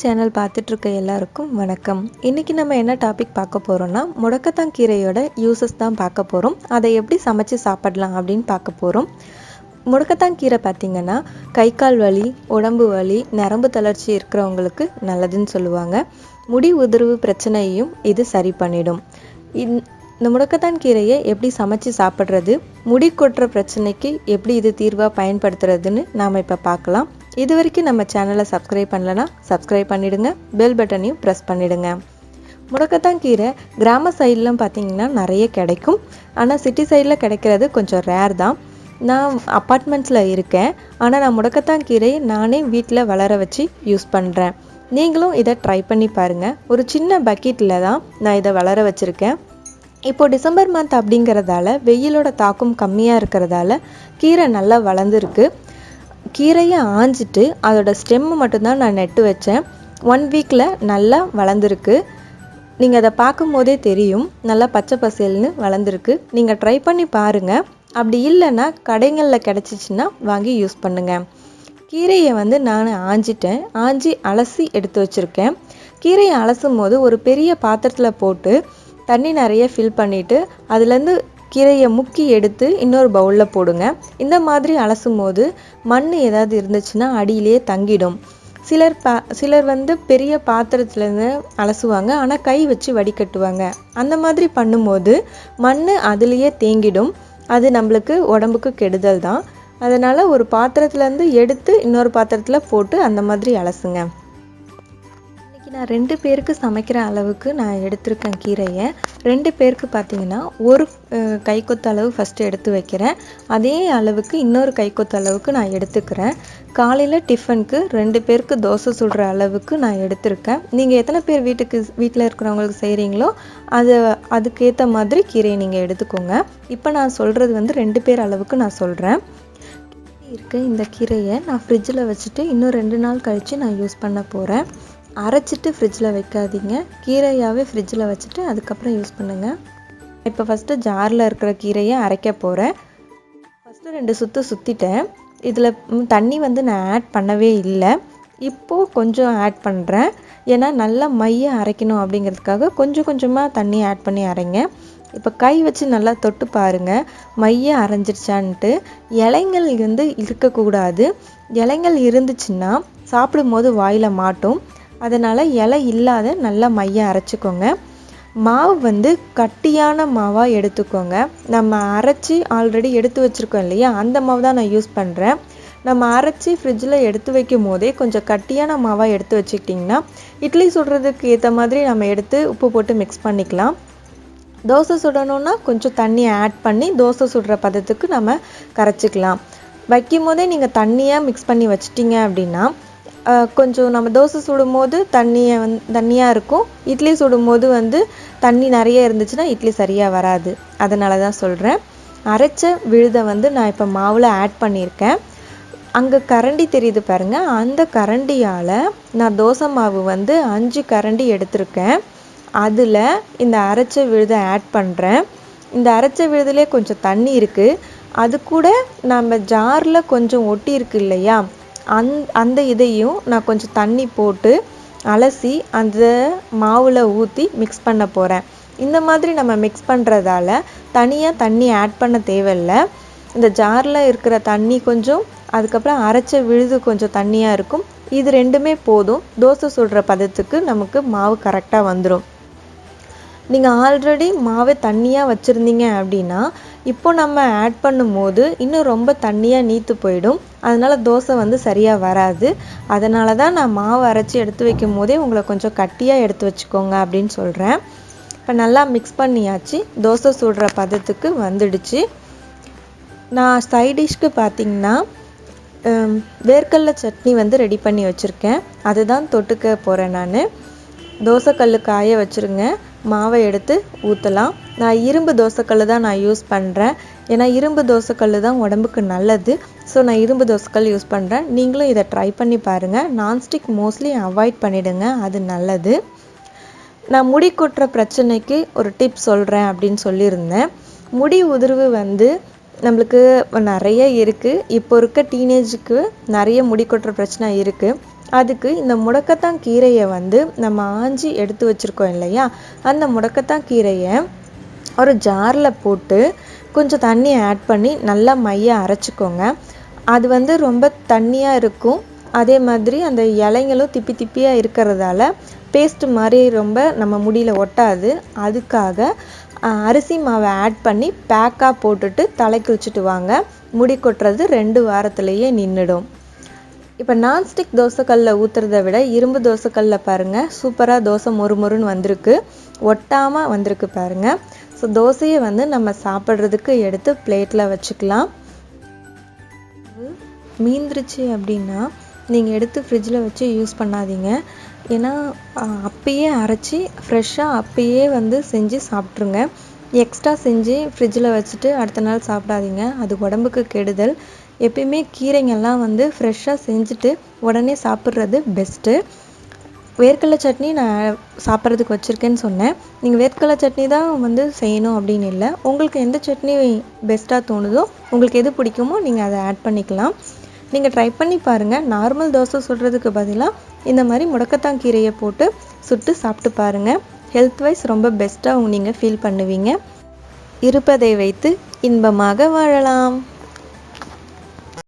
Channel பார்த்துட்டு இருக்க எல்லாருக்கும் வணக்கம். இன்னைக்கு நம்ம என்ன டாபிக் பார்க்க போறோம்னா முடக்கத்தான் கீரையோட யூசஸ் தான் பார்க்க போறோம். அதை எப்படி சமைச்சு சாப்பிடலாம் அப்படின்னு பார்க்க போறோம். முடக்கத்தான் கீரை பார்த்தீங்கன்னா கை கால் வலி, உடம்பு வலி, நரம்பு தளர்ச்சி இருக்கிறவங்களுக்கு நல்லதுன்னு சொல்லுவாங்க. முடி உதிர்வு பிரச்சனையும் இது சரி பண்ணிடும். இந்த முடக்கத்தான் கீரையை எப்படி சமைச்சு சாப்பிட்றது, முடி கொட்டுற பிரச்சனைக்கு எப்படி இது தீர்வாக பயன்படுத்துறதுன்னு நாம் இப்போ பார்க்கலாம். இது வரைக்கும் நம்ம சேனலை சப்ஸ்கிரைப் பண்ணலன்னா சப்ஸ்கிரைப் பண்ணிவிடுங்க, பெல் பட்டனையும் ப்ரெஸ் பண்ணிவிடுங்க. முடக்கத்தான் கீரை கிராம சைட்லாம் பார்த்திங்கன்னா நிறைய கிடைக்கும். ஆனால் சிட்டி சைடில் கிடைக்கிறது கொஞ்சம் ரேர் தான். நான் அப்பார்ட்மெண்ட்ஸில் இருக்கேன். ஆனால் நான் முடக்கத்தான் கீரையை நானே வீட்டில் வளர வச்சு யூஸ் பண்ணுறேன். நீங்களும் இதை ட்ரை பண்ணி பாருங்கள். ஒரு சின்ன பக்கெட்டில் தான் நான் இதை வளர வச்சுருக்கேன். இப்போது டிசம்பர் மந்த் அப்படிங்கிறதால வெயிலோட தாக்கம் கம்மியாக இருக்கிறதால கீரை நல்லா வளர்ந்துருக்கு. கீரையை ஆஞ்சிட்டு அதோட ஸ்டெம்மு மட்டும்தான் நான் நட்டு வச்சேன். 1 வீக்கில் நல்லா வளர்ந்துருக்கு. நீங்கள் அதை பார்க்கும் போதே தெரியும், நல்லா பச்சை பசேல்னு வளர்ந்துருக்கு. நீங்கள் ட்ரை பண்ணி பாருங்கள். அப்படி இல்லைன்னா கடைகளில் கிடச்சிச்சின்னா வாங்கி யூஸ் பண்ணுங்கள். கீரையை நான் ஆஞ்சிட்டேன். ஆஞ்சி அலசி எடுத்து வச்சுருக்கேன். கீரையை அலசும் போது ஒரு பெரிய பாத்திரத்தில் போட்டு தண்ணி நிறைய ஃபில் பண்ணிவிட்டு அதுலேருந்து கீரையை முக்கி எடுத்து இன்னொரு பவுலில் போடுங்க. இந்த மாதிரி அலசும் போது மண் ஏதாவது இருந்துச்சுன்னா அடியிலேயே தங்கிடும். சிலர் பெரிய பாத்திரத்துலேருந்து அலசுவாங்க, ஆனால் கை வச்சு வடிகட்டுவாங்க. அந்த மாதிரி பண்ணும்போது மண் அதுலேயே தேங்கிடும். அது நம்மளுக்கு உடம்புக்கு கெடுதல் தான். அதனால் ஒரு பாத்திரத்துலேருந்து எடுத்து இன்னொரு பாத்திரத்தில் போட்டு அந்த மாதிரி அலசுங்க. நான் 2 பேருக்கு சமைக்கிற அளவுக்கு நான் எடுத்திருக்கேன் கீரையை. 2 பேருக்கு பார்த்தீங்கன்னா ஒரு கைக்கொத்து அளவு ஃபஸ்ட்டு எடுத்து வைக்கிறேன். அதே அளவுக்கு இன்னொரு கைக்கொத்து அளவுக்கு நான் எடுத்துக்கிறேன். காலையில் டிஃபனுக்கு 2 பேருக்கு தோசை சுடுற அளவுக்கு நான் எடுத்திருக்கேன். நீங்கள் எத்தனை பேர் வீட்டில் இருக்கிறவங்களுக்கு செய்கிறீங்களோ அதுக்கேற்ற மாதிரி கீரையை நீங்கள் எடுத்துக்கோங்க. இப்போ நான் சொல்கிறது 2 பேர் அளவுக்கு நான் சொல்கிறேன். இந்த கீரையை நான் ஃப்ரிட்ஜில் வச்சுட்டு இன்னும் 2 நாள் கழித்து நான் யூஸ் பண்ண போகிறேன். அரைச்சிட்டு ஃப்ரிட்ஜில் வைக்காதீங்க, கீரையாகவே ஃப்ரிட்ஜில் வச்சுட்டு அதுக்கப்புறம் யூஸ் பண்ணுங்கள். இப்போ ஃபஸ்ட்டு ஜாரில் இருக்கிற கீரையை அரைக்க போகிறேன். ஃபஸ்ட்டு 2 சுற்று சுற்றிட்டேன். இதில் தண்ணி நான் ஆட் பண்ணவே இல்லை. இப்போது கொஞ்சம் ஆட் பண்ணுறேன். ஏன்னா நல்லா மைய அரைக்கணும் அப்படிங்கிறதுக்காக கொஞ்சம் கொஞ்சமாக தண்ணி ஆட் பண்ணி அரைங்க. இப்போ கை வச்சு நல்லா தொட்டு பாருங்கள் மைய அரைஞ்சிருச்சான்ட்டு. இலைங்கள் இருக்கக்கூடாது. இலைங்கள் இருந்துச்சுன்னா சாப்பிடும் போது வாயில் மாட்டும். அதனால் இலை இல்லாத நல்லா மைய அரைச்சிக்கோங்க. மாவு கட்டியான மாவாக எடுத்துக்கோங்க. நம்ம அரைச்சி ஆல்ரெடி எடுத்து வச்சுருக்கோம் இல்லையா, அந்த மாவு தான் நான் யூஸ் பண்ணுறேன். நம்ம அரைச்சி ஃப்ரிட்ஜில் எடுத்து வைக்கும் போதே கொஞ்சம் கட்டியான மாவாக எடுத்து வச்சுக்கிட்டிங்கன்னா இட்லி சுடுறதுக்கு ஏற்ற மாதிரி நம்ம எடுத்து உப்பு போட்டு மிக்ஸ் பண்ணிக்கலாம். தோசை சுடணுன்னா கொஞ்சம் தண்ணி ஆட் பண்ணி தோசை சுடுற பதத்துக்கு நம்ம கரைச்சிக்கலாம். வைக்கும் போதே நீங்கள் தண்ணியாக மிக்ஸ் பண்ணி வச்சிட்டிங்க அப்படின்னா கொஞ்சம் நம்ம தோசை சுடும் போது தண்ணியாக இருக்கும். இட்லி சுடும் போது தண்ணி நிறைய இருந்துச்சுன்னா இட்லி சரியாக வராது. அதனால தான் சொல்கிறேன். அரைச்ச விழுதை நான் இப்போ மாவில் ஆட் பண்ணியிருக்கேன். அங்கே கரண்டி தெரியுது பாருங்கள், அந்த கரண்டியால் நான் தோசை மாவு 5 கரண்டி எடுத்திருக்கேன். அதில் இந்த அரைச்ச விழுதை ஆட் பண்ணுறேன். இந்த அரைச்ச விழுதுலே கொஞ்சம் தண்ணி இருக்குது. அது கூட நம்ம ஜாரில் கொஞ்சம் ஒட்டி இருக்கு இல்லையா, அந்த இதையும் நான் கொஞ்சம் தண்ணி போட்டு அலசி அந்த மாவில் ஊற்றி மிக்ஸ் பண்ண போகிறேன். இந்த மாதிரி நம்ம மிக்ஸ் பண்ணுறதால தனியாக தண்ணி ஆட் பண்ண தேவையில்லை. இந்த ஜாரில் இருக்கிற தண்ணி கொஞ்சம், அதுக்கப்புறம் அரைச்ச விழுது கொஞ்சம் தண்ணியாக இருக்கும். இது 2மே போதும். தோசை சுடுற பதத்துக்கு நமக்கு மாவு கரெக்டாக வந்துடும். நீங்கள் ஆல்ரெடி மாவை தண்ணியாக வச்சுருந்தீங்க அப்படின்னா இப்போ நம்ம ஆட் பண்ணும்போது இன்னும் ரொம்ப தண்ணியாக நீத்து போயிடும். அதனால் தோசை சரியாக வராது. அதனால தான் நான் மாவு அரைச்சி எடுத்து வைக்கும் போதே உங்களை கொஞ்சம் கட்டியாக எடுத்து வச்சுக்கோங்க அப்படின்னு சொல்கிறேன். இப்போ நல்லா மிக்ஸ் பண்ணியாச்சு. தோசை சுடுற பதத்துக்கு வந்துடுச்சு. நான் சைடிஷ்க்கு பார்த்திங்கன்னா வேர்க்கடலை சட்னி ரெடி பண்ணி வச்சுருக்கேன். அதுதான் தொட்டுக்க போகிறேன். நான் தோசைக்கல் காய வச்சுருங்க. மாவை எடுத்து ஊற்றலாம். நான் இரும்பு தோசைக்கல் தான் நான் யூஸ் பண்ணுறேன். ஏன்னா இரும்பு தோசைக்கல் தான் உடம்புக்கு நல்லது. ஸோ நான் இரும்பு தோசைக்கல் யூஸ் பண்ணுறேன். நீங்களும் இதை ட்ரை பண்ணி பாருங்கள். நான்ஸ்டிக் மோஸ்ட்லி அவாய்ட் பண்ணிவிடுங்க, அது நல்லது. நான் முடி கொட்டுற பிரச்சனைக்கு ஒரு டிப் சொல்கிறேன் அப்படின்னு சொல்லியிருந்தேன். முடி உதிர்வு நம்மளுக்கு நிறைய இருக்குது. இப்போ இருக்க டீனேஜுக்கு நிறைய முடி கொட்டுற பிரச்சனை இருக்குது. அதுக்கு இந்த முடக்கத்தான் கீரையை வந்து நம்ம ஆஞ்சி எடுத்து வச்சுருக்கோம் இல்லையா, அந்த முடக்கத்தான் கீரையை ஒரு ஜாரில் போட்டு கொஞ்சம் தண்ணி ஆட் பண்ணி நல்லா மைய அரைச்சிக்கோங்க. அது வந்து ரொம்ப தண்ணியாக இருக்கும், அதே மாதிரி அந்த இலைங்களும் திப்பி திப்பியாக இருக்கிறதால பேஸ்ட் மாதிரி ரொம்ப நம்ம முடியில் ஒட்டாது. அதுக்காக அரிசி மாவை ஆட் பண்ணி பேக்காக போட்டுட்டு தலைக்கு வச்சுட்டு வாங்க. முடி கொட்டுறது 2 வாரத்திலேயே நின்றுடும். இப்போ நான்ஸ்டிக் தோசைக்கல்லில் ஊற்றுறத விட இரும்பு தோசைக்கல்லில் பாருங்கள், சூப்பராக தோசை மொறுமொறுன்னு வந்திருக்கு, ஒட்டாமல் வந்திருக்கு பாருங்கள். ஸோ தோசையை வந்து நம்ம சாப்பிட்றதுக்கு எடுத்து பிளேட்டில் வச்சுக்கலாம். மீந்துருச்சு அப்படின்னா நீங்கள் எடுத்து ஃப்ரிட்ஜில் வச்சு யூஸ் பண்ணாதீங்க. ஏன்னா அப்பயே அரைச்சி ஃப்ரெஷ்ஷாக அப்பயே வந்து செஞ்சு சாப்பிட்ருங்க. எக்ஸ்ட்ரா செஞ்சு ஃப்ரிட்ஜில் வச்சுட்டு அடுத்த நாள் சாப்பிடாதீங்க, அது உடம்புக்கு கெடுதல். எப்பயுமே கீரைங்கெல்லாம் வந்து ஃப்ரெஷ்ஷாக செஞ்சுட்டு உடனே சாப்பிட்றது பெஸ்ட்டு. வேர்க்கடலை சட்னி நான் சாப்பிட்றதுக்கு வச்சுருக்கேன்னு சொன்னேன். நீங்கள் வேர்க்கடலை சட்னி தான் வந்து செய்யணும் அப்படின்னு இல்லை, உங்களுக்கு எந்த சட்னி பெஸ்ட்டாக தோணுதோ, உங்களுக்கு எது பிடிக்குமோ நீங்கள் அதை ஆட் பண்ணிக்கலாம். நீங்கள் ட்ரை பண்ணி பாருங்கள். நார்மல் தோசை சுடுறதுக்கு பதிலாக இந்த மாதிரி முடக்கத்தான் கீரையை போட்டு சுட்டு சாப்பிட்டு பாருங்கள். ஹெல்த் வைஸ் ரொம்ப பெஸ்ட்டாக நீங்கள் ஃபீல் பண்ணுவீங்க. இருப்பதை வைத்து இன்பமாக வாழலாம்.